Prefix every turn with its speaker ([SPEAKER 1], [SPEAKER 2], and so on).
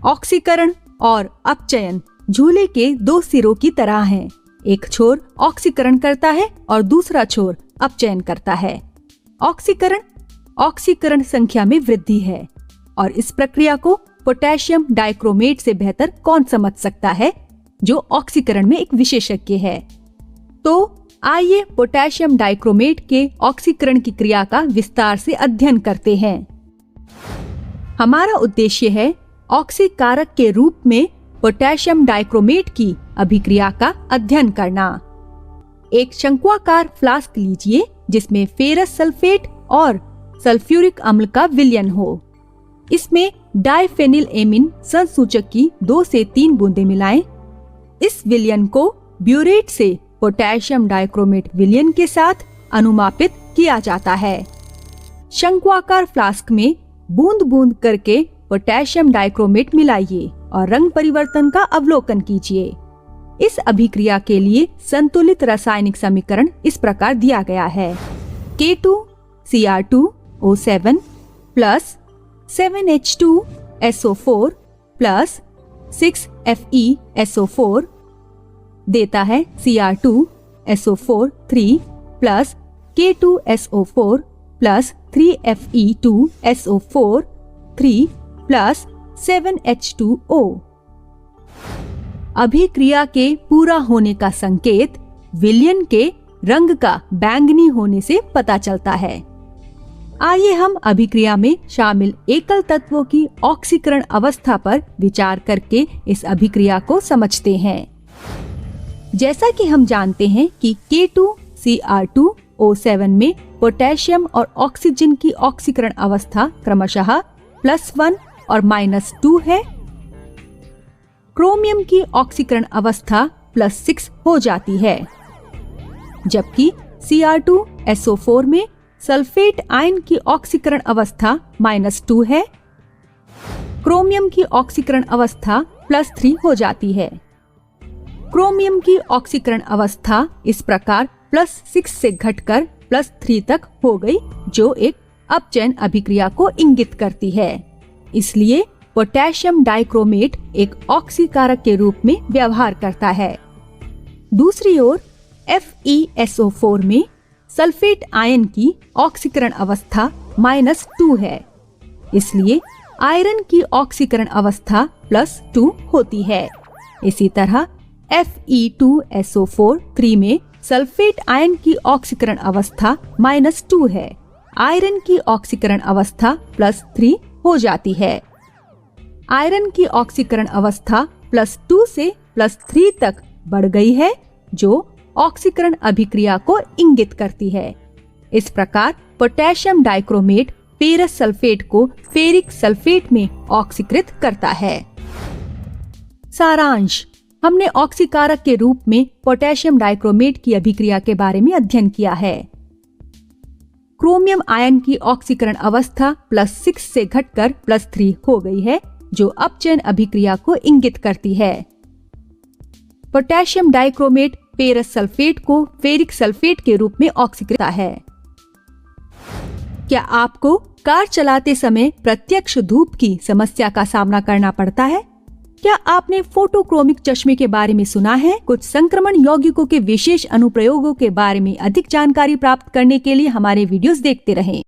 [SPEAKER 1] ऑक्सीकरण और अपचयन झूले के दो सिरों की तरह हैं। एक छोर ऑक्सीकरण करता है और दूसरा छोर अपचयन करता है। ऑक्सीकरण संख्या में वृद्धि है और इस प्रक्रिया को पोटेशियम डाइक्रोमेट से बेहतर कौन समझ सकता है, जो ऑक्सीकरण में एक विशेषज्ञ है। तो आइए पोटेशियम डाइक्रोमेट के ऑक्सीकरण की क्रिया का विस्तार से अध्ययन करते हैं। हमारा उद्देश्य है ऑक्सीकारक के रूप में पोटेशियम डाइक्रोमेट की अभिक्रिया का अध्ययन करना। एक शंक्वाकार फ्लास्क लीजिए जिसमें फेरस सल्फेट और सल्फ्यूरिक अम्ल का विलयन हो। इसमें डाइफेनिलएमीन संसूचक की 2 से 3 बूंदें मिलाएं। इस विलयन को ब्यूरेट से पोटेशियम डाइक्रोमेट विलयन के साथ अनुमापित किया जाता है। शंक्वाकार फ्लास्क में बूंद बूंद करके पोटेशियम डाइक्रोमेट मिलाइए और रंग परिवर्तन का अवलोकन कीजिए। इस अभिक्रिया के लिए संतुलित रासायनिक समीकरण इस प्रकार दिया गया है। K2Cr2O7 plus 7H2SO4 plus 6FeSO4 देता है Cr2SO4 3 plus K2SO4 plus 3Fe2SO4 3 plus 7H2O। अभिक्रिया के पूरा होने का संकेत विलयन के रंग का बैंगनी होने से पता चलता है। आइए हम अभिक्रिया में शामिल एकल तत्वों की ऑक्सीकरण अवस्था पर विचार करके इस अभिक्रिया को समझते हैं। जैसा कि हम जानते हैं कि K2Cr2O7 में पोटेशियम और ऑक्सीजन की ऑक्सीकरण अवस्था क्रमशः +1 और -2 है। क्रोमियम की ऑक्सीकरण अवस्था +6 हो जाती है, जबकि Cr2SO4 में सल्फेट आयन की ऑक्सीकरण अवस्था -2 है। क्रोमियम की ऑक्सीकरण अवस्था +3 हो जाती है। क्रोमियम की ऑक्सीकरण अवस्था इस प्रकार +6 से घटकर +3 तक हो गई, जो एक अपचयन अभिक्रिया को इंगित करती है। इसलिए पोटेशियम डाइक्रोमेट एक ऑक्सीकारक के रूप में व्यवहार करता है। दूसरी ओर FeSO4 में सल्फेट आयन की ऑक्सीकरण अवस्था -2 है, इसलिए आयरन की ऑक्सीकरण अवस्था +2 होती है। इसी तरह Fe2SO4 3 में सल्फेट आयन की ऑक्सीकरण अवस्था -2 है, आयरन की ऑक्सीकरण अवस्था +3 हो जाती है। आयरन की ऑक्सीकरण अवस्था +2 से +3 तक बढ़ गई है, जो ऑक्सीकरण अभिक्रिया को इंगित करती है। इस प्रकार पोटेशियम डाइक्रोमेट फेरस सल्फेट को फेरिक सल्फेट में ऑक्सीकृत करता है। सारांश: हमने ऑक्सीकारक के रूप में पोटेशियम डाइक्रोमेट की अभिक्रिया के बारे में अध्ययन किया है। क्रोमियम आयन की ऑक्सीकरण अवस्था +6 से घटकर +3 हो गई है, जो अपचयन अभिक्रिया को इंगित करती है। पोटेशियम डाइक्रोमेट फेरस सल्फेट को फेरिक सल्फेट के रूप में ऑक्सीकृत है। क्या आपको कार चलाते समय प्रत्यक्ष धूप की समस्या का सामना करना पड़ता है? क्या आपने फोटोक्रोमिक चश्मे के बारे में सुना है? कुछ संक्रमण यौगिकों के विशेष अनुप्रयोगों के बारे में अधिक जानकारी प्राप्त करने के लिए हमारे वीडियोस देखते रहें।